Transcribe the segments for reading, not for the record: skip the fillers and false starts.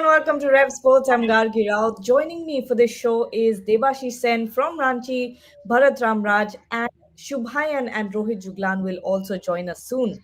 and welcome to Rev Sports. I'm Gargi Rao. Joining me for this show is Debashish Sen from Ranchi, Bharat Ramraj, and Shubhayan and Rohit Juglan will also join us soon.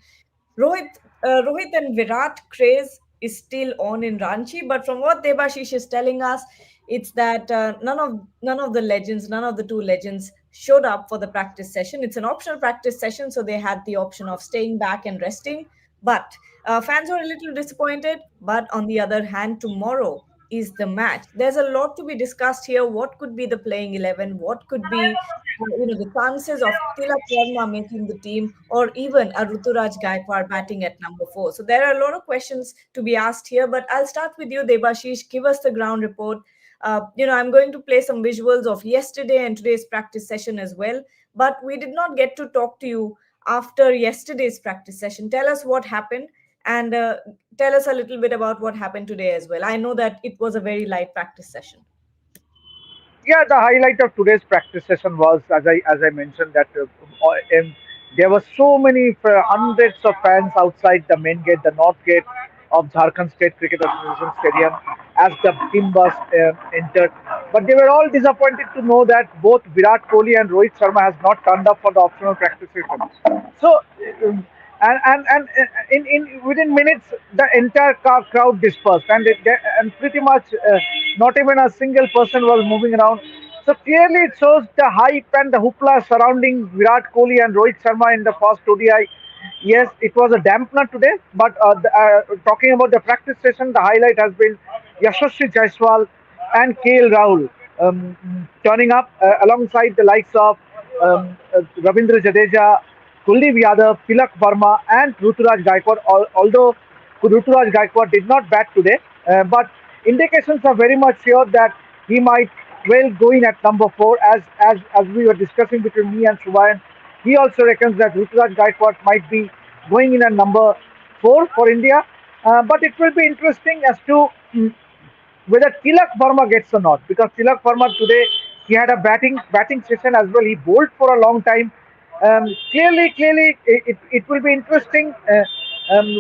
Rohit and Virat craze is still on in Ranchi, but from what Debashish is telling us, it's that none of the legends, none of the two legends showed up for the practice session. It's an optional practice session, so they had the option of staying back and resting. But fans were a little disappointed. But on the other hand, tomorrow is the match. There's a lot to be discussed here. What could be the playing 11? What could be the chances of Tilak Verma making the team, or even a Ruturaj Gaikwad batting at number 4. So there are a lot of questions to be asked here, but I'll start with you, Debashish. Give us the ground report. I'm going to play some visuals of yesterday and today's practice session as well, but we did not get to talk to you after yesterday's practice session. Tell us what happened, and tell us a little bit about what happened today as well. I know that it was a very light practice session. Yeah, the highlight of today's practice session was, as I mentioned, that there were so many hundreds of fans outside the main gate, the north gate of Jharkhand State Cricket Association Stadium, as the team was entered. But they were all disappointed to know that both Virat Kohli and Rohit Sharma has not turned up for the optional practice session. So. In within minutes the entire crowd dispersed, and pretty much not even a single person was moving around. So clearly it shows the hype and the hoopla surrounding Virat Kohli and Rohit Sharma in the first ODI. Yes, it was a dampener today, but talking about the practice session, the highlight has been Yashasvi Jaiswal and KL Rahul turning up alongside the likes of Ravindra Jadeja, Kuldeep Yadav, Tilak Verma, and Ruturaj Gaikwad. Although Ruturaj Gaikwad did not bat today, but indications are very much sure that he might well go in at number 4. As we were discussing between me and Shubhayan, he also reckons that Ruturaj Gaikwad might be going in at number 4 for India. But it will be interesting as to whether Tilak Verma gets or not, because Tilak Verma today, he had a batting session as well. He bowled for a long time. Clearly, it will be interesting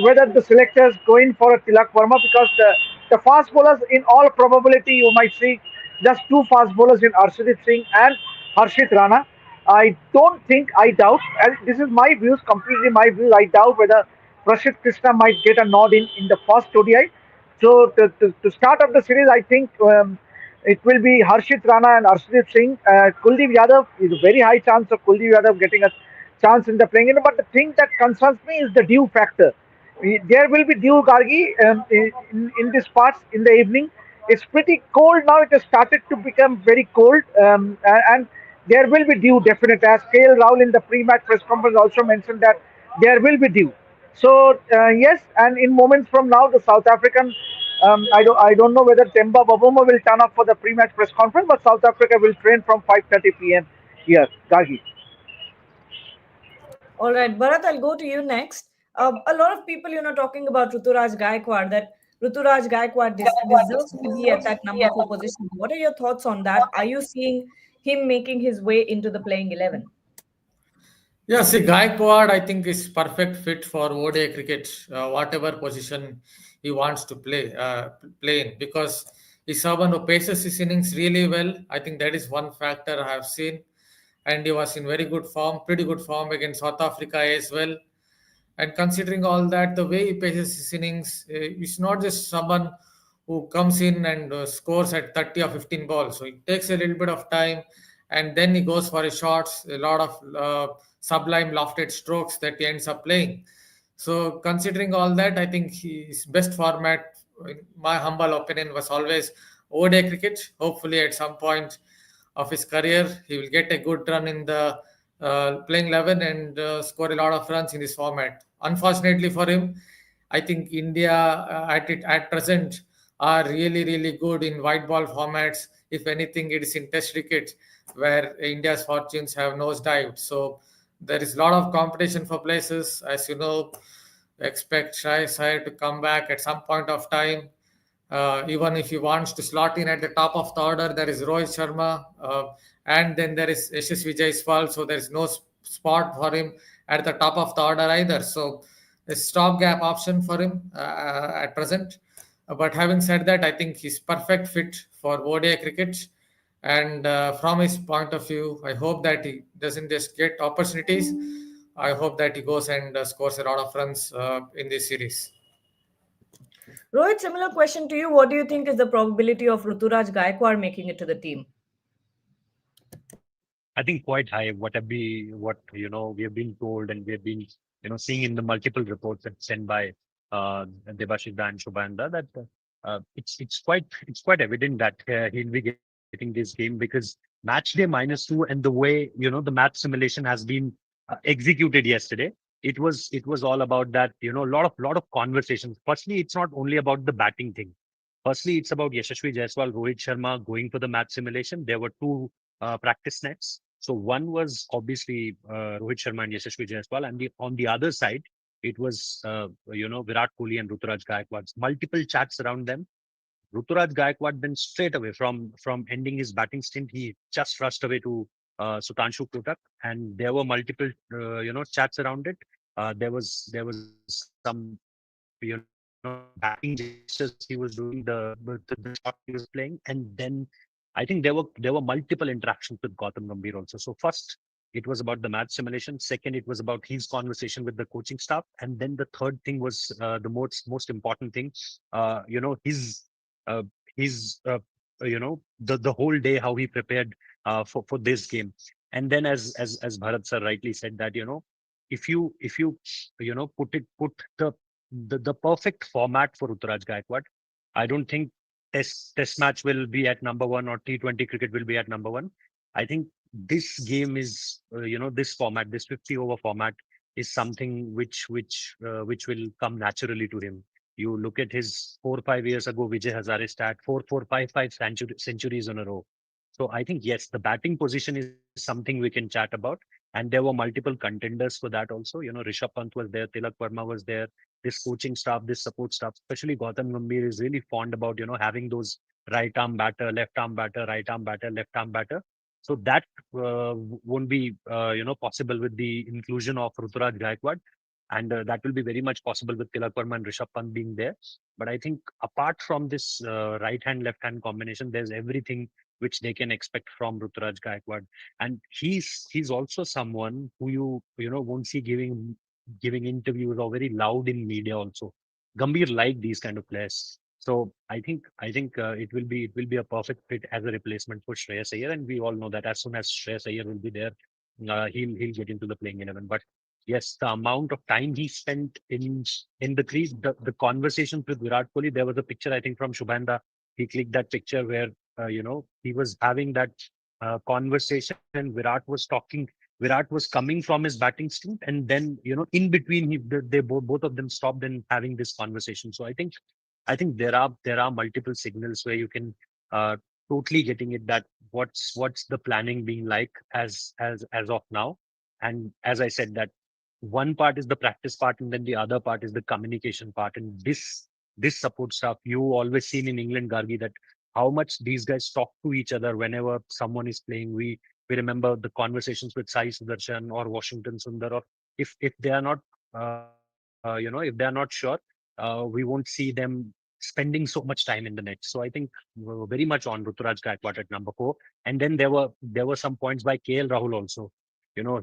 whether the selectors go in for a Tilak Verma, because the fast bowlers, in all probability, you might see just two fast bowlers in Arshdeep Singh and Harshit Rana. I doubt, and this is my views, completely my views, I doubt whether Prashit Krishna might get a nod in the first ODI. So to start off the series, I think it will be Harshit Rana and Arshdeep Singh. Kuldeep Yadav is a very high chance of Kuldeep Yadav getting a chance in the playing. But the thing that concerns me is the dew factor. There will be dew, Gargi, in these parts in the evening. It's pretty cold now. It has started to become very cold, and there will be dew definitely. As KL Rahul in the pre-match press conference also mentioned that there will be dew. So yes, and in moments from now, the South African, I don't know whether Temba Baboma will turn up for the pre-match press conference, but South Africa will train from 5:30 p.m. here. Gagi. All right, Bharat, I'll go to you next. A lot of people, talking about Ruturaj Gaikwad, that Ruturaj Gaikwad deserves to be at that number 4 position. What are your thoughts on that? Are you seeing him making his way into the playing 11? Yeah, see, Gaikwad, I think, is perfect fit for ODI cricket, whatever position he wants to play in, because he's someone who paces his innings really well. I think that is one factor I have seen, and he was in very good form, pretty good form against South Africa as well. And considering all that, the way he paces his innings, he's not just someone who comes in and scores at 30 or 15 balls. So it takes a little bit of time, and then he goes for his shots, a lot of sublime lofted strokes that he ends up playing. So considering all that, I think his best format, in my humble opinion, was always ODI cricket. Hopefully, at some point of his career, he will get a good run in the playing 11 and score a lot of runs in this format. Unfortunately for him, I think India at present are really good in white ball formats. If anything, it is in Test cricket where India's fortunes have nosedived. So there is a lot of competition for places. As you know, expect Shai to come back at some point of time. Even if he wants to slot in at the top of the order, there is Rohit Sharma, and then there is Yashasvi Jaiswal. So there is no spot for him at the top of the order either. So a stopgap option for him at present. But having said that, I think he's perfect fit for ODI cricket. And from his point of view, I hope that he doesn't just get opportunities. I hope that he goes and scores a lot of runs in this series. Rohit, similar question to you. What do you think is the probability of Ruturaj Gaikwad making it to the team? I think quite high. What we have been told, and we have been seeing in the multiple reports that sent by Debashis and Shubhanda, that it's quite evident that he'll be getting this game, because match day -2, and the way the match simulation has been executed yesterday, it was all about that, lot of conversations. Firstly, it's not only about the batting thing. Firstly, it's about Yashasvi Jaiswal, Rohit Sharma going for the match simulation. There were two practice nets. So one was obviously Rohit Sharma and Yashasvi Jaiswal, and on the other side, it was Virat Kohli and Ruturaj Gaikwad. Multiple chats around them. Ruturaj Gaikwad then straight away from ending his batting stint, he just rushed away to Sutanshu Kotak, and there were multiple chats around it. There was some batting gestures he was doing, the shot he was playing, and then I think there were multiple interactions with Gautam Gambhir also. So first, it was about the match simulation. Second, it was about his conversation with the coaching staff, and then the third thing was the most important thing. His uh, the whole day, how he prepared for this game. And then, as Bharat sir rightly said, that if you put the perfect format for Utaraj Gaikwad, I don't think test match will be at number one, or T20 cricket will be at number one. I think this game is this format, this 50 over format, is something which will come naturally to him. You look at his 4 5 years ago Vijay Hazare stat, 4 4 5 5 centuries in a row. So I think, yes, the batting position is something we can chat about. And there were multiple contenders for that also. Rishabh Pant was there, Tilak Verma was there, this coaching staff, this support staff, especially Gautam Gambhir is really fond about, having those right arm batter, left arm batter, right arm batter, left arm batter. So that won't be, possible with the inclusion of Ruturaj Gaikwad. And that will be very much possible with Tilak Verma and Rishabh Pant being there. But I think apart from this right hand, left hand combination, there's everything which they can expect from Ruturaj Gaikwad. And he's also someone who you won't see giving interviews or very loud in media also. Gambhir like these kind of players. So I think it will be a perfect fit as a replacement for Shreyas Iyer, and we all know that as soon as Shreyas Iyer will be there, he'll get into the playing 11. But yes, the amount of time he spent in the crease, the conversations with Virat Kohli. There was a picture, I think, from Shubhanda. He clicked that picture where he was having that conversation, and Virat was coming from his batting stint, and then in between, they both of them stopped and having this conversation. So I think there are multiple signals where you can totally getting it, that what's the planning being like as of now. And as I said, that one part is the practice part, and then the other part is the communication part. And this support staff, you always seen in England, Gargi, that how much these guys talk to each other whenever someone is playing. We remember the conversations with Sai Sudarshan or Washington Sundar, or if they are not if they are not sure, we won't see them spending so much time in the net. So I think very much on Ruturaj Gaikwad at number 4. And then there were some points by KL Rahul also.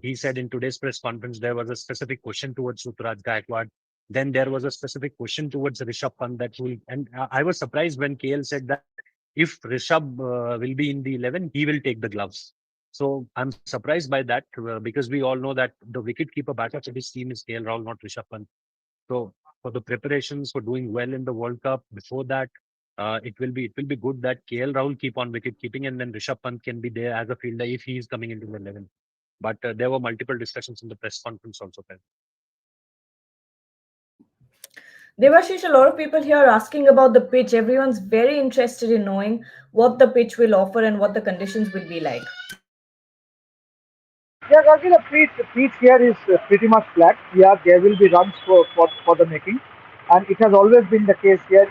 He said in today's press conference there was a specific question towards Ruturaj Gaikwad. Then there was a specific question towards Rishabh Pant, that will, and I was surprised when KL said that if Rishabh will be in the 11, he will take the gloves. So I'm surprised by that, because we all know that the wicket-keeper batter for this team is KL Rahul, not Rishabh Pant. So for the preparations for doing well in the World Cup, before that, it will be good that KL Rahul keep on wicket keeping, and then Rishabh Pant can be there as a fielder if he is coming into the 11. But there were multiple discussions in the press conference also. Devashish, a lot of people here are asking about the pitch. Everyone's very interested in knowing what the pitch will offer and what the conditions will be like. Yeah, Gaki, the pitch here is pretty much flat. Yeah, there will be runs for the making, and it has always been the case here.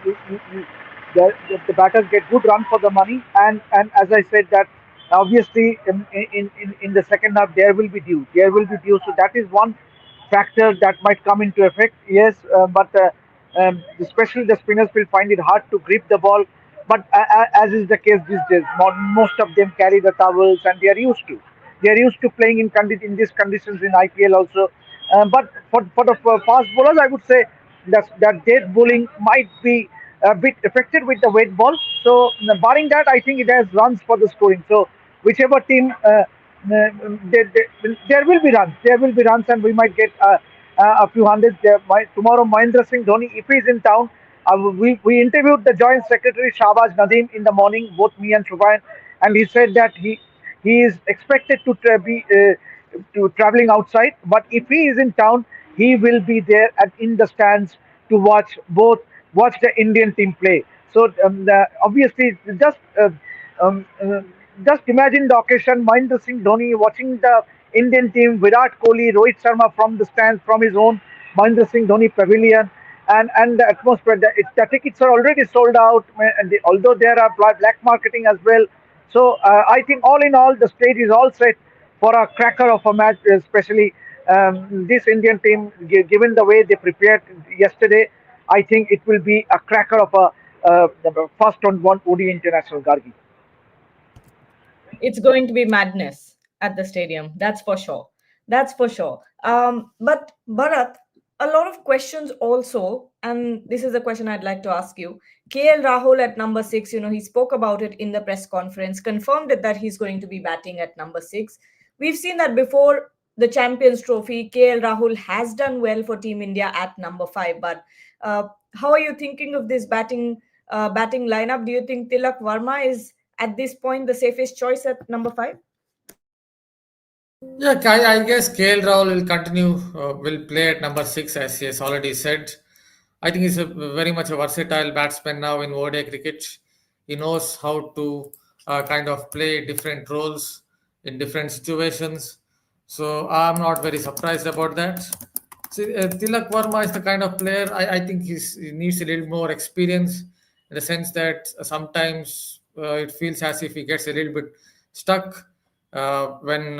The batters get good run for the money, and as I said that obviously in the second half there will be due. There will be due. So that is one factor that might come into effect. Yes, but especially the spinners will find it hard to grip the ball. But as is the case these days, most of them carry the towels and they are used to. They are used to playing in these conditions in IPL also. But for fast bowlers, I would say that dead bowling might be a bit affected with the weight ball. So barring that, I think it has runs for the scoring. So whichever team, there will be runs. There will be runs, and we might get a few hundreds. Tomorrow, Mahendra Singh Dhoni, if he's in town, we interviewed the Joint Secretary Shahbaz Nadeem in the morning, both me and Shubhayan, and he said that he is expected to be to traveling outside, but if he is in town, he will be there and in the stands to watch the Indian team play. So obviously, um, uh, just imagine the occasion: Mahendra Singh Dhoni watching the Indian team, Virat Kohli, Rohit Sharma from the stands from his own Mahendra Singh Dhoni pavilion, and the atmosphere. The tickets are already sold out, and although there are black marketing as well. So I think all in all, the stage is all set for a cracker of a match, especially this Indian team, given the way they prepared yesterday. I think it will be a cracker of a first on one ODI international, Gargi. It's going to be madness at the stadium. That's for sure. That's for sure. But Bharat, a lot of questions also, and this is a question I'd like to ask you. KL Rahul at number six, he spoke about it in the press conference, confirmed it that he's going to be batting at number six. We've seen that before the Champions Trophy, KL Rahul has done well for Team India at number five. But how are you thinking of this batting lineup? Do you think Tilak Verma is at this point the safest choice at number five? Yeah, I guess KL Rahul will continue, will play at number six, as he has already said. I think he's a very much a versatile batsman now in ODI cricket. He knows how to kind of play different roles in different situations. So I'm not very surprised about that. See, Tilak Verma is the kind of player I think he needs a little more experience in the sense that sometimes it feels as if he gets a little bit stuck when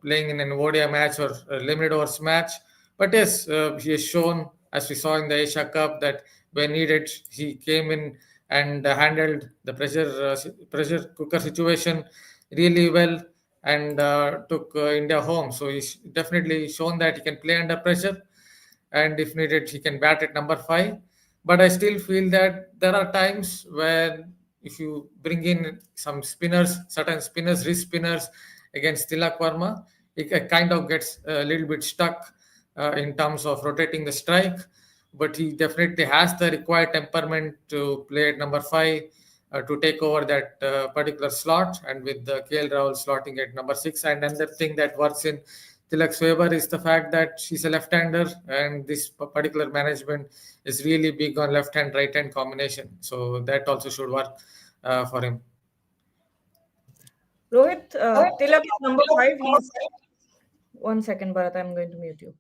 playing in an ODI match or a limited overs match. But yes, he has shown, as we saw in the Asia Cup, that when needed, he came in and handled the pressure cooker situation really well and took India home. So he's definitely shown that he can play under pressure, and if needed, he can bat at number five. But I still feel that there are times where if you bring in some spinners, certain spinners, wrist spinners against Tilak Verma, it kind of gets a little bit stuck in terms of rotating the strike. But he definitely has the required temperament to play at number five, to take over that particular slot, and with the KL Rahul slotting at number six. And another thing that works in Tilak's favor is the fact that she's a left-hander, and this particular management is really big on left-hand, right-hand combination. So that also should work for him. Rohit, Tilak is number five. He's 1 second, Bharat. I'm going to mute you.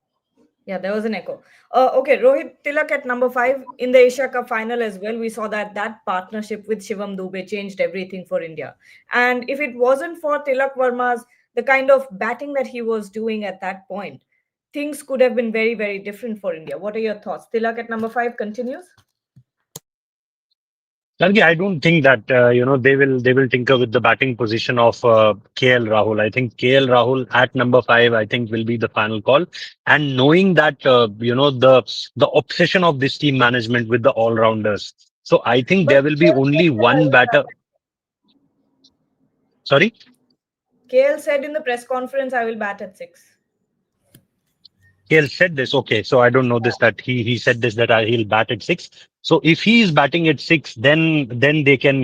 Yeah, there was an echo. Okay, Rohit Tilak at number five in the Asia Cup final as well. We saw that partnership with Shivam Dube changed everything for India. And if it wasn't for Tilak Verma's the kind of batting that he was doing at that point, things could have been very, very different for India. What are your thoughts? Tilak at number five continues. Gargi, I don't think that they will tinker with the batting position of KL Rahul. I think KL Rahul at number five, I think, will be the final call. And knowing that the obsession of this team management with the all rounders, so I think But there will be only one batter. Sorry. KL said in the press conference, I will bat at six. KL said this. Okay, so I don't know this that he said this that he'll bat at six. So if he is batting at six, then they can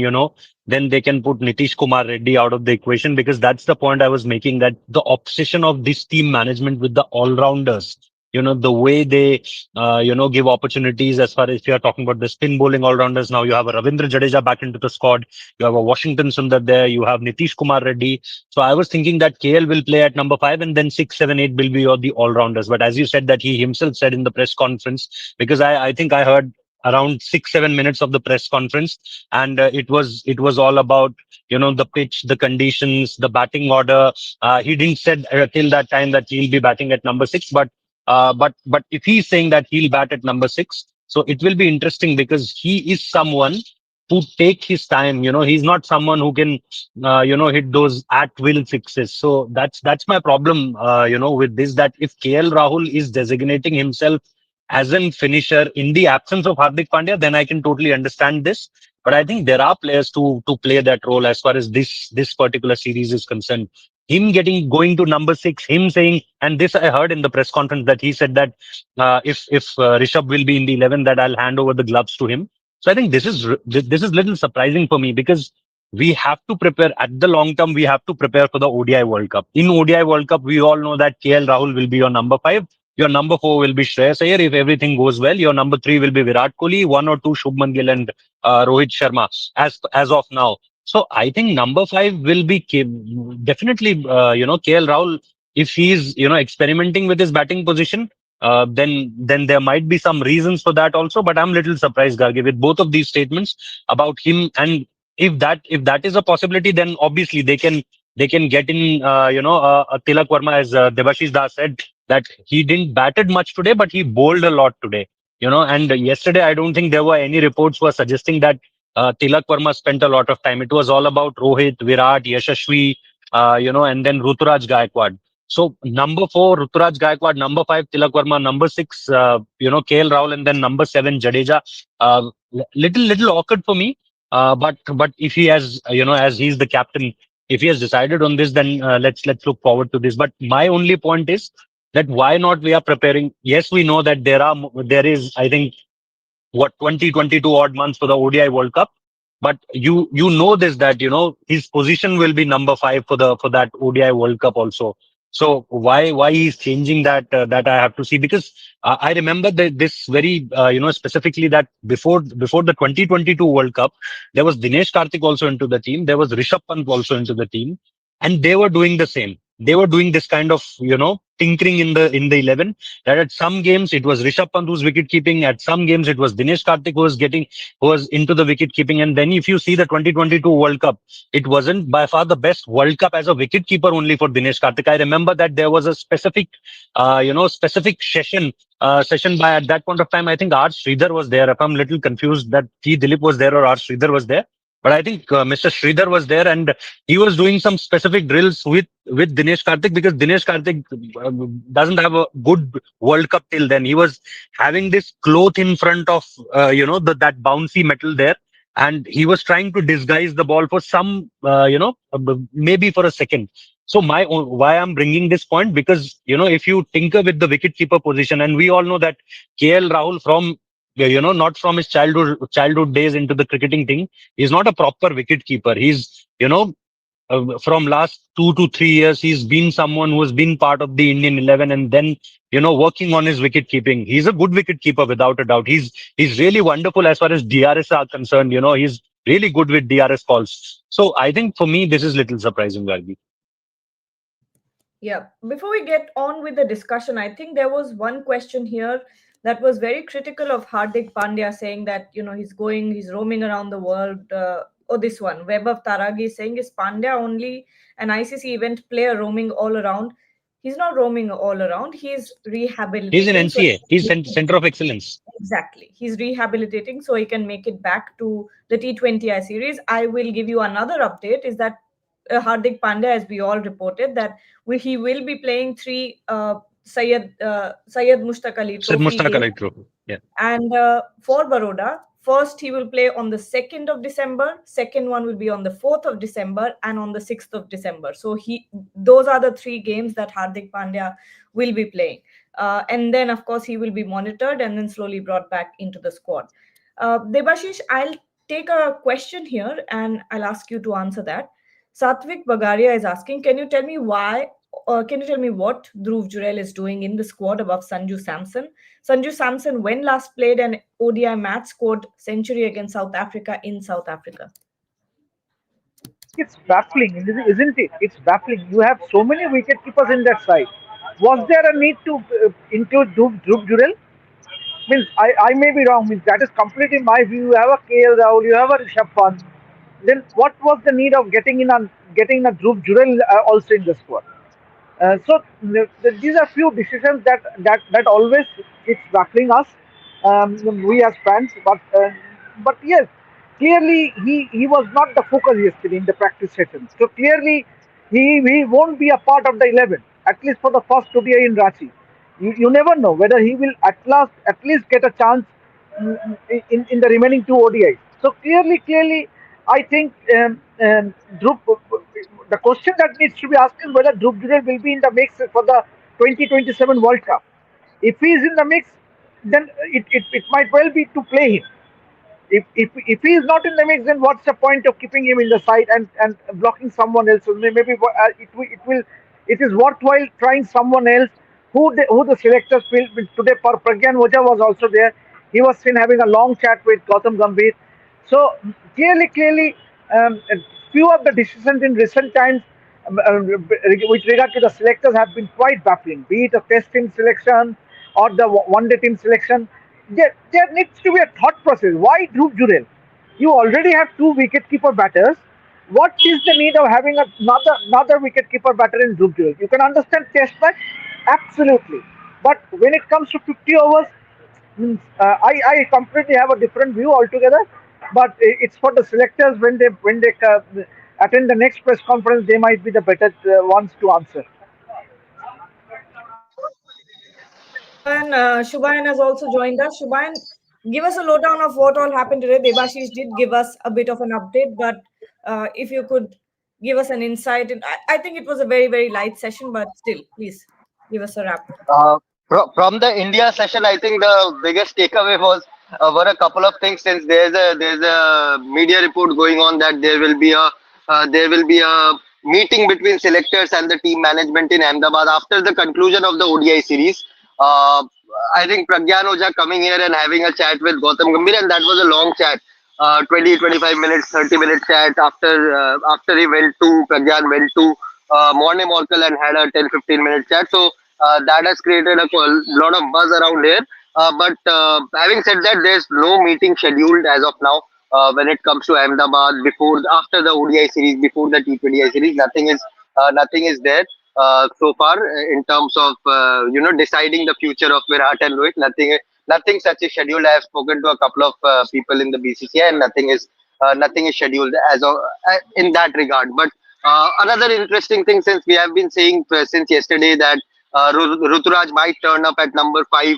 then they can put Nitish Kumar Reddy out of the equation, because that's the point I was making, that the obsession of this team management with the all rounders. The way they give opportunities, as far as if you are talking about the spin bowling all rounders. Now you have a Ravindra Jadeja back into the squad. You have a Washington Sundar there. You have Nitish Kumar Reddy. So I was thinking that KL will play at number five, and then 6, 7, 8 will be all the all-rounders. But as you said, that he himself said in the press conference, because I think I heard around 6, 7 minutes of the press conference, and it was all about the pitch, the conditions, the batting order. He didn't said till that time that he'll be batting at number six, but if he's saying that he'll bat at number six, So it will be interesting because he is someone who take his time. He's not someone who can, hit those at will sixes. So that's my problem, with this, that if KL Rahul is designating himself as an finisher in the absence of Hardik Pandya, then I can totally understand this. But I think there are players to play that role as far as this particular series is concerned. Him going to number six, him saying, and this I heard in the press conference that he said that if Rishabh will be in the 11, that I'll hand over the gloves to him. So I think this is little surprising for me because we have to prepare at the long term. We have to prepare for the ODI World Cup. In ODI World Cup, we all know that KL Rahul will be your number five. Your number four will be Shreyas Iyer if everything goes well. Your number three will be Virat Kohli, one or two Shubman Gill and Rohit Sharma as of now. So I think number five will be definitely KL Rahul. If he's experimenting with his batting position, then there might be some reasons for that also. But I'm a little surprised, Gargi, with both of these statements about him. And if that is a possibility, then obviously they can get in Tilak Verma, as Debashish Das said, that he didn't batted much today, but he bowled a lot today. And yesterday I don't think there were any reports were suggesting that Tilak Verma spent a lot of time. It was all about Rohit, Virat, Yashasvi, and then Ruturaj Gaikwad. So number four, Ruturaj Gaikwad; number five, Tilak Verma; number six, KL Rahul; and then number seven, Jadeja. Little awkward for me. But if he has, as he's the captain, if he has decided on this, then let's look forward to this. But my only point is that why not we are preparing? Yes, we know that there is, I think, what, 2022 odd months for the ODI World Cup. But you know this, that his position will be number five for that ODI World Cup also. So why he's changing that I have to see, because I remember that this very specifically, that before the 2022 World Cup there was Dinesh Karthik also into the team, there was Rishabh Pant also into the team, and they were doing the same. They were doing this kind of tinkering in the 11, that at some games it was Rishabh Pant who's wicket keeping, at some games it was Dinesh Karthik who was into the wicket keeping. And then if you see the 2022 World Cup, it wasn't by far the best World Cup as a wicket keeper only for Dinesh Karthik. I remember that there was a specific session by, at that point of time, I think R. Sridhar was there. If I'm a little confused that T. Dilip was there or R. Sridhar was there. But I think Mr. Sridhar was there, and he was doing some specific drills with Dinesh Karthik, because Dinesh Karthik doesn't have a good World Cup till then. He was having this cloth in front of that bouncy metal there, and he was trying to disguise the ball for some maybe for a second. So why I'm bringing this point, because if you tinker with the wicketkeeper position, and we all know that KL Rahul, from not from his childhood days into the cricketing thing, he's not a proper wicketkeeper. He's from last 2 to 3 years, he's been someone who has been part of the Indian 11, and then working on his wicket keeping. He's a good wicket keeper without a doubt. He's really wonderful as far as DRS are concerned. He's really good with DRS calls. So I think for me this is little surprising, Gargi. Yeah. Before we get on with the discussion, I think there was one question here that was very critical of Hardik Pandya, saying that he's roaming around the world. Or this one, Web of Taragi is saying, is Pandya only an ICC event player roaming all around? He's not roaming all around. He's He's in rehabilitating. So NCA. He's Center of Excellence. exactly, he's rehabilitating so he can make it back to the T20I series. I will give you another update. Is that Hardik Pandya, as we all reported, that he will be playing three Syed Mushtaq Ali Said Trophy Mushtaq games. Ali Trophy. Yeah. And for Baroda, first he will play on the 2nd of December, second one will be on the 4th of December, and on the 6th of December. So those are the three games that Hardik Pandya will be playing. And then, of course, he will be monitored and then slowly brought back into the squad. Debashish, I'll take a question here and I'll ask you to answer that. Satvik Bagaria is asking, can you tell me what Dhruv Jurel is doing in the squad above Sanju Samson? Sanju Samson, when last played an ODI match, scored century against South Africa in South Africa. It's baffling, isn't it? It's baffling. You have so many wicket keepers in that side. Was there a need to include Dhruv Jurel? Means I may be wrong. Means that is completely my view. You have a KL Rahul, you have a Rishabh Pant. Then what was the need of getting a Dhruv Jurel also in the squad? So these are few decisions that always it's baffling us. we as fans. But yes, clearly he was not the focus yesterday in the practice session. So clearly he won't be a part of the 11 at least for the first ODI in Ranchi. You never know whether he will at least get a chance in the remaining two ODIs. So clearly, I think the question that needs to be asked is whether Dhruv Jurel will be in the mix for the 2027 World Cup. If he is in the mix, then it might well be to play him. If he is not in the mix, then what's the point of keeping him in the side and blocking someone else? So maybe it is worthwhile trying someone else who the selectors feel today. Pragyan Oja was also there. He was seen having a long chat with Gautam Gambhir. So clearly, few of the decisions in recent times with regard to the selectors have been quite baffling. Be it a test team selection or the one day team selection, there needs to be a thought process. Why Dhruv Jurel? You already have two wicketkeeper batters. What is the need of having another wicketkeeper batter in Dhruv Jurel? You can understand test match, absolutely. But when it comes to 50 overs, I completely have a different view altogether. But it's for the selectors when they attend the next press conference, they might be the better ones to answer. Shubhayan has also joined us. Shubhayan, give us a lowdown of what all happened today. Debashish did give us a bit of an update, but if you could give us an insight, I think it was a very, very light session, but still, please give us a wrap. From the India session, I think the biggest takeaway was were a couple of things. Since there's a media report going on that there will be a meeting between selectors and the team management in Ahmedabad after the conclusion of the ODI series. Uh, I think Pragyan Oja coming here and having a chat with Gautam Gambhir, and that was a long chat. 20, 25 minutes, 30-minute chat after he went to Pragyan went to Morne Morkel and had a 10-15 minute chat. So that has created a lot of buzz around here. But having said that, there's no meeting scheduled as of now. When it comes to Ahmedabad, after the ODI series, before the T20I series, nothing is there so far in terms of deciding the future of Virat and Rohit. Nothing such is scheduled. I have spoken to a couple of people in the BCCI, and nothing is scheduled as of, in that regard. But another interesting thing, since we have been saying since yesterday that Ruturaj might turn up at number 5.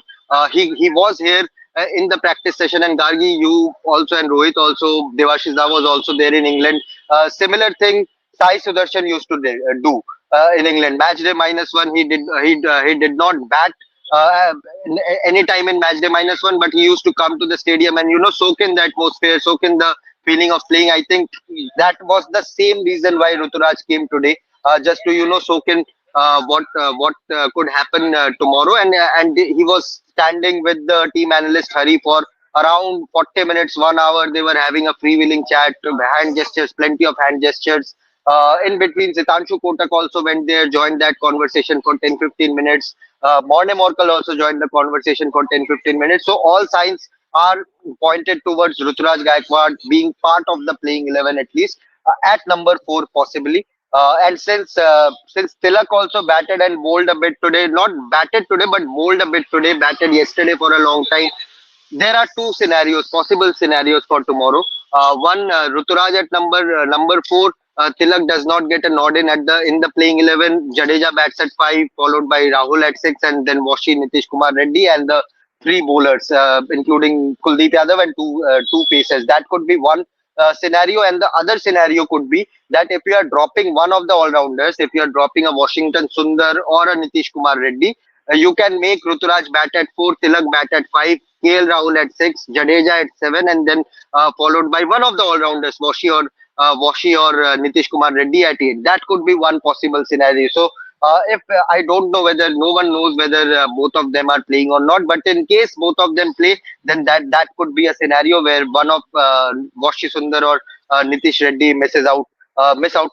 He was here in the practice session, and Gargi, you also, and Rohit also, Devashiza was also there in England. Similar thing Sai Sudarshan used to do in England. Match day -1, he did not bat any time in match day -1, but he used to come to the stadium and soak in the atmosphere, soak in the feeling of playing. I think that was the same reason why Ruturaj came today, just to soak in what could happen tomorrow, and he was standing with the team analyst Hari for around 40 minutes, 1 hour. They were having a freewheeling chat, hand gestures, plenty of hand gestures. In between, Sitanshu Kotak also went there, joined that conversation for 10-15 minutes. Morne Morkel also joined the conversation for 10-15 minutes. So all signs are pointed towards Ruturaj Gaikwad being part of the playing 11 at least, at number 4 possibly. And since Tilak also batted and bowled a bit today, not batted today but bowled a bit today, batted yesterday for a long time, there are two scenarios, possible scenarios for tomorrow. One, Ruturaj at number 4. Tilak does not get a nod in the playing 11. Jadeja bats at 5, followed by Rahul at 6, and then Washi, Nitish Kumar Reddy, and the three bowlers, including Kuldeep Yadav and two pacers. That could be one scenario, and the other scenario could be that if you are dropping one of the all rounders, if you are dropping a Washington Sundar or a Nitish Kumar Reddy, you can make Ruturaj bat at 4, Tilak bat at 5, KL Rahul at 6, Jadeja at 7, and then followed by one of the all-rounders, Washi or Nitish Kumar Reddy at 8. That could be one possible scenario. So, if I don't know whether no one knows whether both of them are playing or not, but in case both of them play, then that could be a scenario where one of Washi Sundar or Nitish Reddy miss out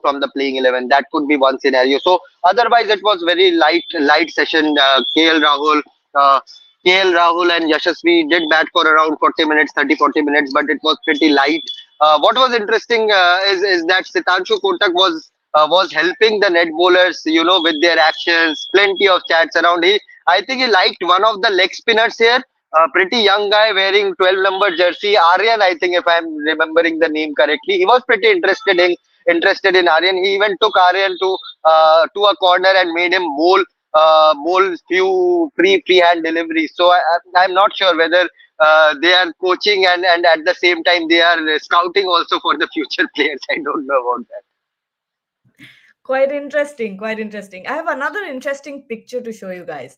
from the playing 11. That could be one scenario. So otherwise, it was very light session. Uh, KL Rahul and Yashasvi did bat for around 40 minutes, 30-40 minutes, but it was pretty light. What was interesting is that Sitanshu Kotak was helping the net bowlers, with their actions. Plenty of chats around. I think he liked one of the leg spinners here. a pretty young guy wearing 12 number jersey. Aryan, I think, if I'm remembering the name correctly, he was pretty interested in Aryan. He even took Aryan to a corner and made him bowl few free hand deliveries. So I'm not sure whether they are coaching and at the same time they are scouting also for the future players. I don't know about that. Quite interesting, quite interesting. I have another interesting picture to show you guys.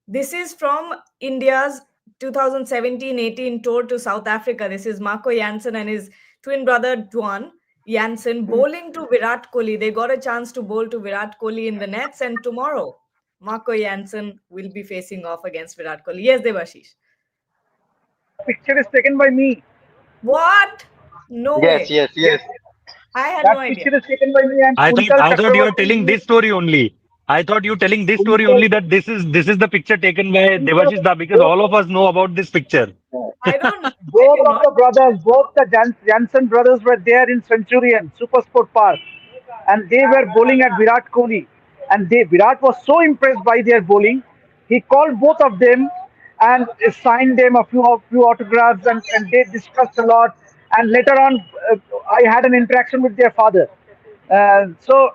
This is from India's 2017-18 tour to South Africa. This is Marco Jansen and his twin brother Dwan Jansen bowling to Virat Kohli. They got a chance to bowl to Virat Kohli in the nets, and tomorrow Marco Jansen will be facing off against Virat Kohli. Yes, Devashish. Picture is taken by me. What? No Yes, way. yes, yes. I had That no idea. picture is taken by me and Kuntal I thought you were telling Chakravarti. this story only. I thought you telling this story Kuntal, only that this is the picture taken by Kuntal, Devashish Da, because both, all of us know about this picture. I both did of not. the brothers, both the Jansen brothers were there in Centurion, Super Sport Park, and they were bowling at Virat Kohli. And Virat was so impressed by their bowling, he called both of them and signed them a few autographs, and they discussed a lot. And later on, I had an interaction with their father. So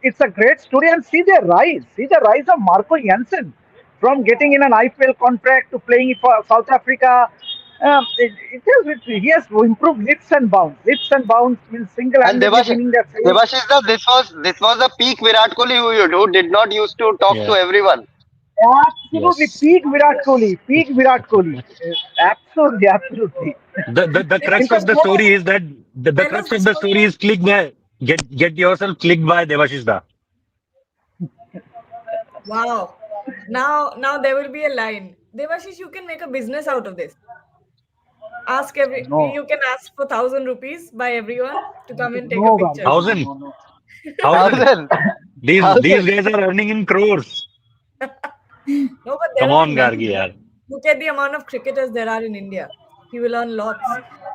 it's a great story, and see their rise. See the rise of Marco Jansen from getting in an IPL contract to playing for South Africa. He has improved leaps and bounds. Leaps and bounds means And single-handedly winning that series. Devashish, this was a peak Virat Kohli who did not used to talk to Yeah. everyone. Absolutely, Yes. peak Virat Kohli. Peak Virat Kohli. Absolutely, absolutely. The In crux Devashish, fact, of the tell both us, story is that the tell us crux the of the story story of. is click by get yourself clicked by Devashish Da. Wow. Now there will be a line. Devashish, you can make a business out of this. no, You can ask for 1,000 rupees by everyone to come and take a no, picture. Gandhi, no, Thousand, no, no. thousand. Thousand, These thousand. guys are earning in crores. No, but there Come will be on, many. Gargi, yaar. Look at the amount of cricketers there are in India. He will earn lots.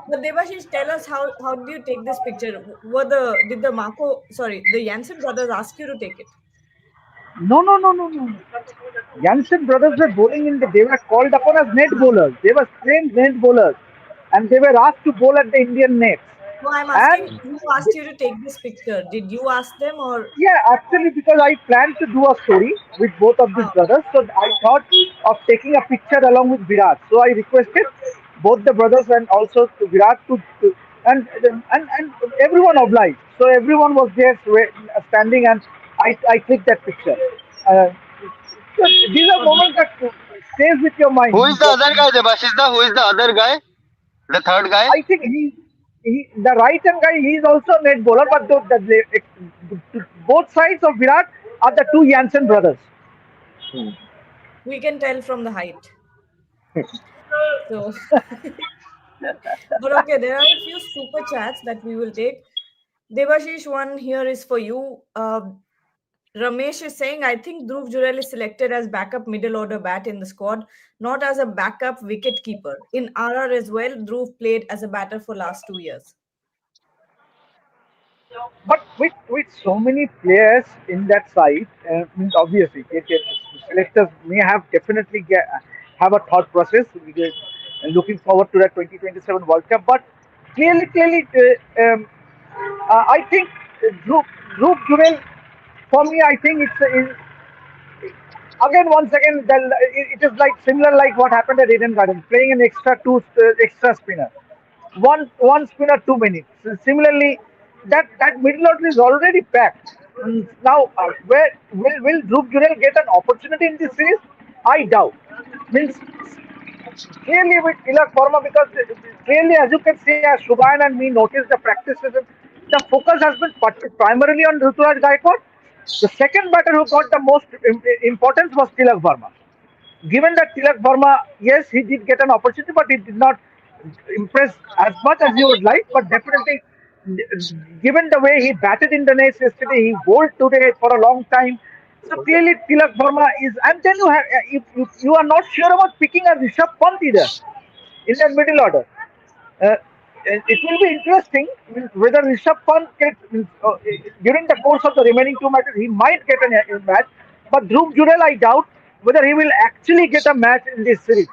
But Devashish, tell us how did you take this picture? Did the the Jansen brothers ask you to take it? No, no, no, no, no. Jansen brothers were bowling they were called upon as net Ah. bowlers. They were trained net bowlers. And they were asked to bowl at the Indian nets. No, I'm asking And who asked you to take this picture? Did you ask them or? yeah, actually, because I planned to do a story with both of these Ah, brothers, so I thought of taking a picture along with Virat. So I requested both the brothers and also to Virat and everyone obliged. So everyone was there standing, and I clicked that picture. Uh, so these are okay. moments that stays with your Who mind. is the other guy, Devashish? Who is the other guy? The third guy? I think the right hand guy, he is also a net bowler, but both sides of Virat are the two Jansen brothers. We can tell from the height. So, but okay, there are a few super chats that we will take. Devashish, one here is for you. Ramesh is saying, I think Dhruv Jurel is selected as backup middle order bat in the squad, not as a backup wicket keeper. In RR as well, Dhruv played as a batter for last 2 years. But with so many players in that side, means obviously selectors may have definitely have a thought process. Because looking forward to that 2027 World Cup, but clearly, I think Dhruv Jurel, for me, I think again once again it is like similar like what happened at Eden Garden, playing an extra spinner, one spinner too many. So similarly, that middle order is already packed. Now, where will Dhruv Jurel get an opportunity in this series? I doubt. Means clearly with Tilak Verma, because clearly, as you can see, as Shubhan and me noticed the practice session, the focus has been primarily on Ruturaj Gaikwad. The second batter who got the most importance was Tilak Verma. Given that Tilak Verma, yes, he did get an opportunity, but he did not impress as much as he would like. But definitely, given the way he batted in the nets yesterday, he bowled today for a long time. So clearly, Tilak Verma is. And then if you are not sure about picking a Rishabh Pant either in that middle order. Uh, it will be interesting whether Rishabh Pant gets during the course of the remaining two matches. He might get a match, but Dhruv Jurel, I doubt whether he will actually get a match in this series.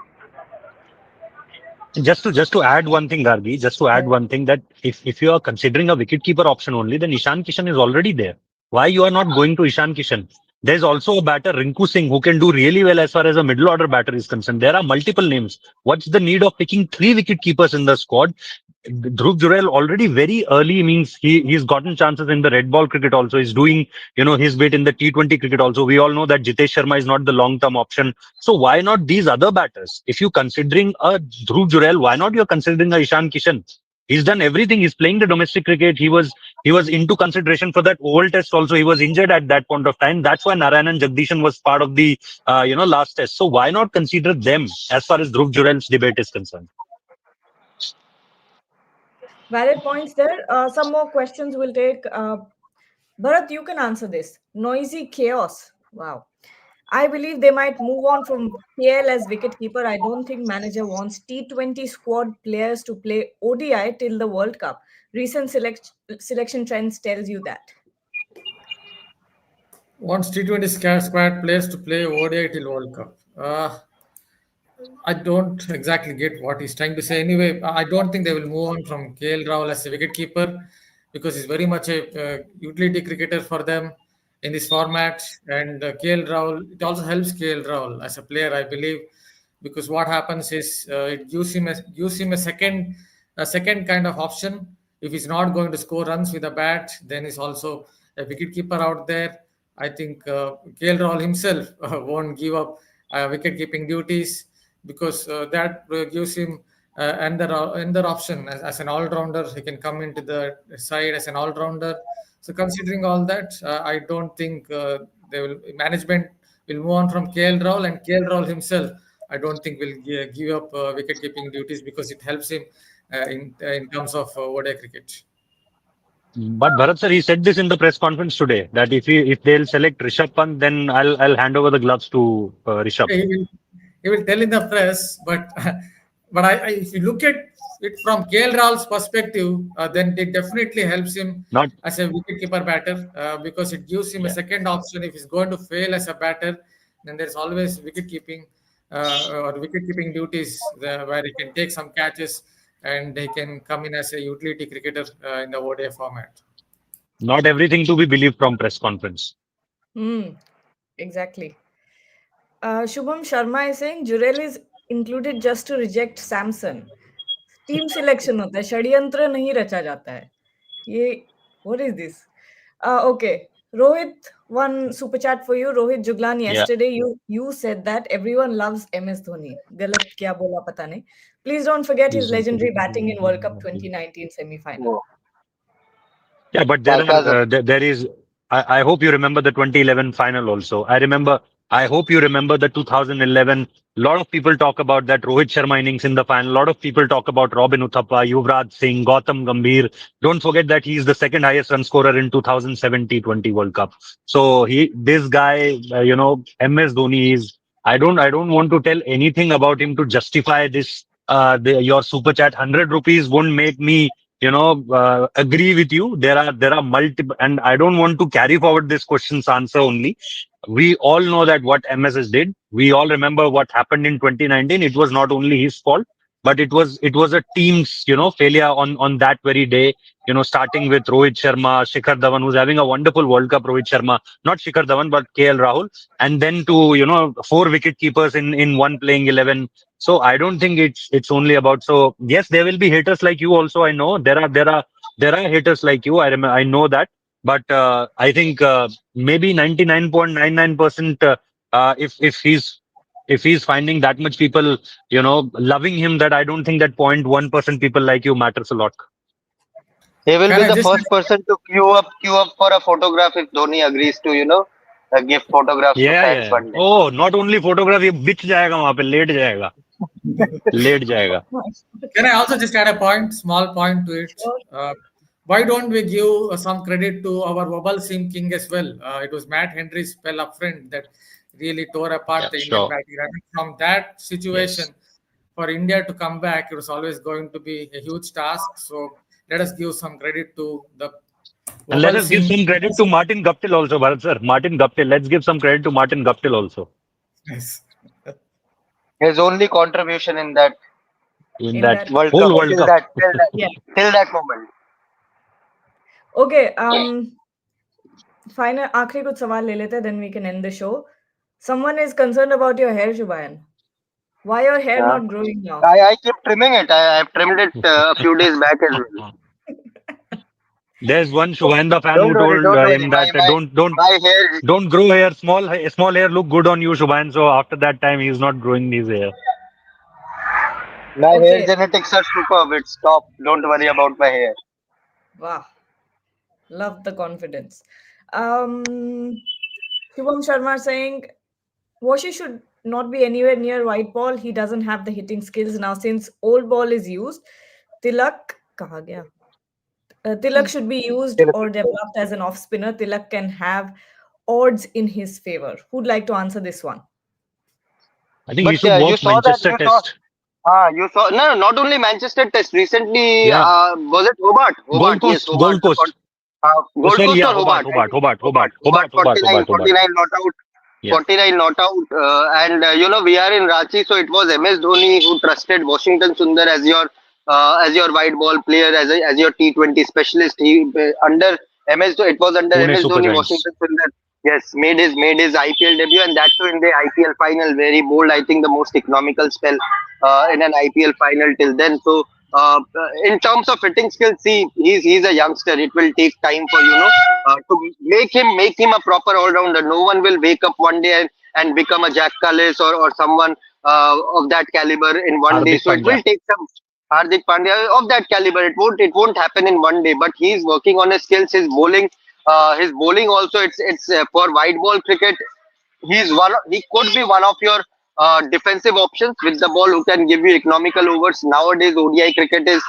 Just to add one thing, Gargi, just to add one thing that if you are considering a wicketkeeper option only, then Ishan Kishan is already there. Why you are not going to Ishan Kishan? There's also a batter, Rinku Singh, who can do really well as far as a middle order batter is concerned. There are multiple names. What's the need of picking three wicket keepers in the squad? Dhruv Jurel already very early means he's gotten chances in the red ball cricket also. He's doing, his bit in the T20 cricket also. We all know that Jitesh Sharma is not the long term option. So why not these other batters? If you're considering a Dhruv Jurel, why not you're considering a Ishan Kishan? He's done everything. He's playing the domestic cricket. He was into consideration for that oval test also. He was injured at that point of time. That's why Narayanan Jagdishan was part of the last test. So why not consider them as far as Dhruv Jurel's debate is concerned? Valid points there. Some more questions we'll take. Bharat, you can answer this. Noisy chaos. Wow. I believe they might move on from KL as wicketkeeper. I don't think manager wants T20 squad players to play ODI till the World Cup. Recent selection trends tells you that. Wants T20 squad players to play ODI till World Cup. I don't exactly get what he's trying to say. Anyway, I don't think they will move on from KL Rahul as a wicketkeeper because he's very much a utility cricketer for them in this format. And KL Rahul, it also helps KL Rahul as a player, I believe, because what happens is it gives him a second kind of option. If he's not going to score runs with a bat, then he's also a wicketkeeper out there. I think KL Rahul himself won't give up wicket keeping duties because that gives him another option as an all-rounder. He can come into the side as an all-rounder. So considering all that, I don't think management will move on from KL Rahul, and KL Rahul himself, I don't think will give up wicket keeping duties because it helps him in terms of ODI cricket. But Bharat sir, he said this in the press conference today that if they'll select Rishabh Pant, then I'll hand over the gloves to Rishabh. He will tell in the press, but if you look at it from KL Rahul's perspective, then it definitely helps him Not as a wicketkeeper batter because it gives him a second option. If he's going to fail as a batter, then there's always wicket keeping duties where he can take some catches and he can come in as a utility cricketer in the ODI format. not everything to be believed from press conference. Exactly. Shubham Sharma is saying Jurel is included just to reject Samson. Team selection होता है, षड्यंत्र नहीं रचा जाता है ये. What is this? Okay, Rohit, one super chat for you. Rohit Juglan, yesterday you said that everyone loves MS Dhoni. गलत क्या बोला पता नहीं. Please don't forget his legendary batting in World Cup 2019 semi-final. Yeah, but there is. I hope you remember the 2011 final also. I hope you remember the 2011. A lot of people talk about that Rohit Sharma innings in the final. A lot of people talk about Robin Uthappa, Yuvraj Singh, Gautam Gambhir. Don't forget that he is the second highest run scorer in 2007 T20 World Cup. So this guy, MS Dhoni is. I don't want to tell anything about him to justify this. Your super chat 100 rupees won't make me agree with you. There are multiple, and I don't want to carry forward this question's answer only. We all know that what MSS did. We all remember what happened in 2019. It was not only his fault, but it was a team's failure on that very day. Starting with Rohit Sharma, Shikhar Dhawan, who's having a wonderful World Cup. Rohit Sharma, not Shikhar Dhawan, but KL Rahul, and then to 4 wicket keepers in one playing 11. So I don't think it's only about. So yes, there will be haters like you also. I know there are haters like you. I know that, but I think maybe 99.99%. If he's finding that much people, loving him, that I don't think that 0.1% people like you matters a lot. He will Can be I the just first person to queue up for a photograph if Dhoni agrees to, give photographs to fans Yeah. one day. Oh, not only photograph, ये बिछ जाएगा वहाँ पे, late जाएगा. Can I also just add a small point to it? Sure. Why don't we give some credit to our Wobble Sim King as well? It was Matt Henry's spell up front that really tore apart the Indian Sure. batting. And from that situation, for India to come back, it was always going to be a huge task. So let us give some credit to the And let Wobble us give Sim. some credit to Martin Guptill also, Bharat sir. Martin Guptill. Let's give some credit to Martin Guptill also. Yes. His only contribution in that in in that that. World Cup whole World till Cup. that Yeah. till that moment. Okay. Final आखिरी कुछ सवाल ले लेते हैं, then we can end the show. Someone is concerned about your hair, Shubayan. Why your hair Yeah. not growing now? I keep trimming it. I've trimmed it a few days back as well. There's one Shubhanda fan who told Don't worry. him that My hair. don't grow hair. Small hair look good on you, Shubhan. So after that time, he's not growing his hair. My hair Okay. genetics are superb. It's top. Don't worry about my hair. Wow. Love the confidence. Um, Shubham Sharma saying Washi should not be anywhere near white ball. He doesn't have the hitting skills now since old ball is used. Tilak kaha gaya? Tilak should be used or developed as an off spinner. Tilak can have odds in his favor. Who'd like to answer this one? I think he But should you watch saw that. Manchester Test. You saw. No, not only Manchester Test. Recently, Yeah, was it Hobart? Gold Hobart. Yes, Coast, Hobart. Gold Coast. Oh, Gold sorry, Coast yeah, or Hobart, Hobart? I Hobart, think Hobart, Hobart. Hobart, Hobart, Hobart, Hobart, Hobart. 49 not out. Yeah. 49 not out. And we are in Ranchi, so it was MS Dhoni who trusted Washington Sundar as your white ball player, as your T20 specialist. He under MS, it was under Pune MS Super Dhoni, Giants. Washington Sundar. Yes, made his IPL debut, and that too in the IPL final. Very bold, I think the most economical spell in an IPL final till then. So in terms of hitting skills, see, he's a youngster. It will take time for to make him a proper all rounder. No one will wake up one day and become a Jack Callis or someone of that caliber in one day. Hardik So it Pandya. will take some Hardik Pandya of that caliber. It won't happen in one day. But he's working on his skills. His bowling also. It's for white ball cricket. He could be one of your defensive options with the ball who can give you economical overs. Nowadays, ODI cricket is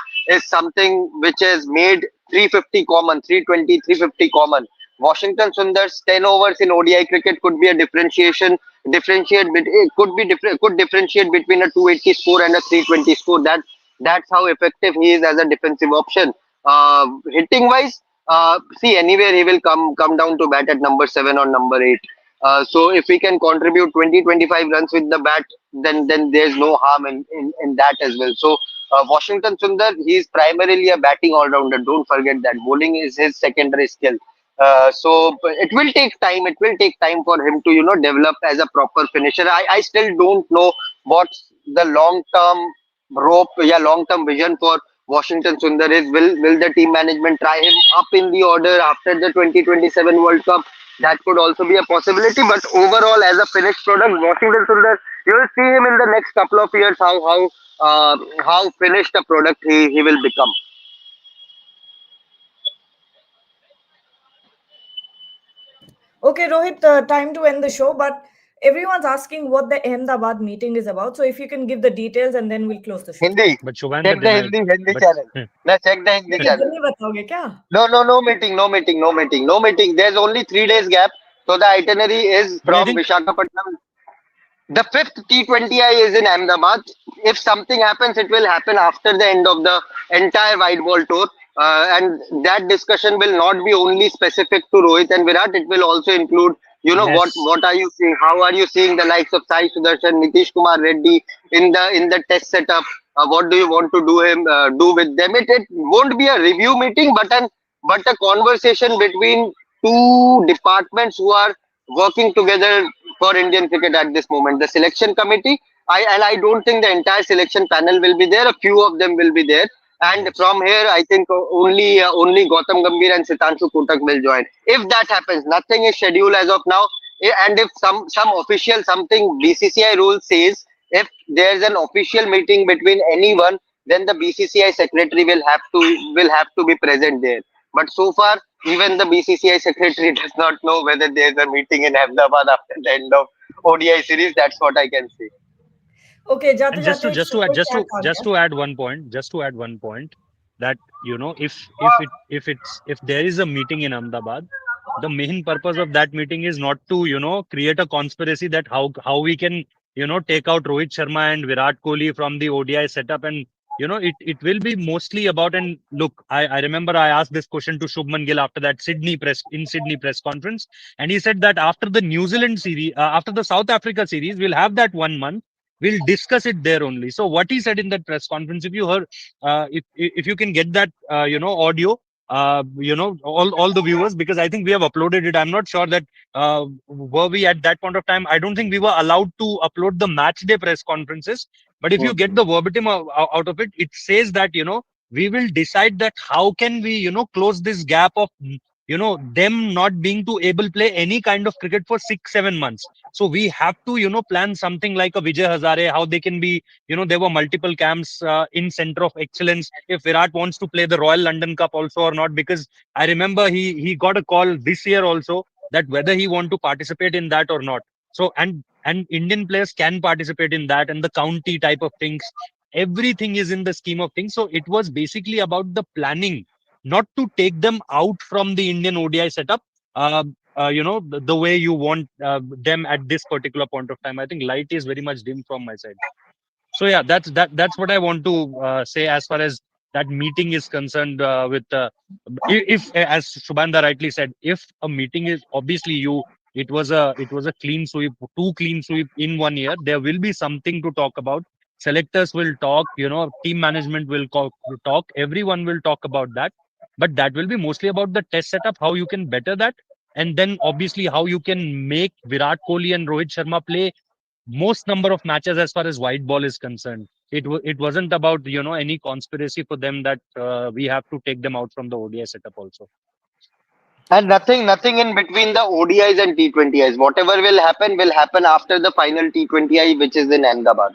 something which has made 350 common, 320, 350 common. Washington Sundar's 10 overs in ODI cricket could be a it could differentiate between a 280 score and a 320 score. That's how effective he is as a defensive option. Hitting wise, see, anywhere he will come down to bat at number 7 or number 8. So if we can contribute 20-25 runs with the bat, then there's no harm in that as well. So Washington Sundar, he is primarily a batting all-rounder. Don't forget that bowling is his secondary skill. So it will take time. It will take time for him to develop as a proper finisher. I still don't know what's the long-term vision for Washington Sundar is. Will the team management try him up in the order after the 2027 World Cup? That could also be a possibility. But overall, as a finished product, Washington Sundar, you'll see him in the next couple of years how finished a product he will become. Okay, Rohit, time to end the show, but everyone's asking what the Ahmedabad meeting is about. So if you can give the details and then we'll close the show. Hindi. But Shubhanda Check the denied. Hindi But channel. No, check the Hindi channel. नहीं बताओगे क्या? No meeting, no meeting, no meeting, no meeting. There's only 3 days gap. So the itinerary is but I from think Vishakhapatnam. The fifth T20I is in Ahmedabad. If something happens, it will happen after the end of the entire white ball tour. And that discussion will not be only specific to Rohit and Virat. It will also include, yes, what are you seeing? How are you seeing the likes of Sai Sudarshan, Nitish Kumar Reddy in the test setup? What do you want to do with them? It won't be a review meeting, but a conversation between two departments who are working together for Indian cricket at this moment. The selection committee, I don't think the entire selection panel will be there. A few of them will be there, and yes. from here, I think only Gautam Gambhir and Sitanshu Kotak will join. If that happens, nothing is scheduled as of now. And if some official something BCCI rule says, if there's an official meeting between anyone, then the BCCI secretary will have to be present there. But so far, even the BCCI secretary does not know whether there is a meeting in Ahmedabad after the end of ODI series. That's what I can say. Okay, जाते And जाते एक super chat आ just गया. to add one point, that if there is a meeting in Ahmedabad, the main purpose of that meeting is not to create a conspiracy that how we can take out Rohit Sharma and Virat Kohli from the ODI setup. And it will be mostly about, and look, I remember I asked this question to Shubman Gill after that Sydney press conference, and he said that after the New Zealand series, after the South Africa series, we'll have that 1 month We'll discuss it there only. So what he said in that press conference, if you heard, if you can get that, audio, all the viewers, because I think we have uploaded it. I'm not sure that were we at that point of time. I don't think we were allowed to upload the match day press conferences. But if you get the verbatim out of it, it says that, we will decide that how can we, close this gap of, them not being to able play any kind of cricket for 6-7 months. So we have to, plan something like a Vijay Hazare, how they can be, there were multiple camps in center of excellence. If Virat wants to play the Royal London Cup also or not, because I remember he got a call this year also that whether he want to participate in that or not. So and Indian players can participate in that, and the county type of things. Everything is in the scheme of things. So it was basically about the planning, not to take them out from the Indian ODI setup. Uh, the way you want them at this particular point of time. I think light is very much dim from my side. So yeah, that's what I want to say as far as that meeting is concerned. With if, as Shubhanda rightly said, if a meeting is obviously it was a clean sweep, two clean sweep in 1 year. There will be something to talk about. Selectors will talk. Team management will talk. Everyone will talk about that. But that will be mostly about the test setup, how you can better that, and then obviously how you can make Virat Kohli and Rohit Sharma play most number of matches as far as white ball is concerned. It wasn't about any conspiracy for them that we have to take them out from the ODI setup also. And nothing in between the ODIs and T20Is. Whatever will happen after the final T20I, which is in Ahmedabad.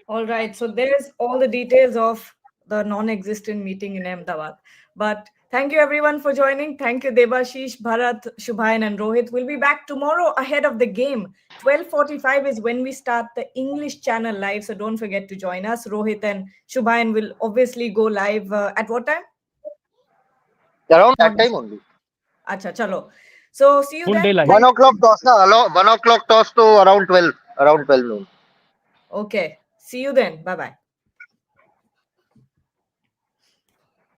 All right. So there's all the details of the non-existent meeting in Ahmedabad. But thank you everyone for joining. Thank you Debashish, Bharat, Shubhayan and Rohit. We'll be back tomorrow ahead of the game. 12:45 is when we start the English channel live. So don't forget to join us. Rohit and Shubhayan will obviously go live at what time? Around Not that time only. Acha, chalo. So see you Full day then. live. 1 o'clock toss, na? 1 o'clock toss to around 12 noon. Okay. See you then. Bye bye.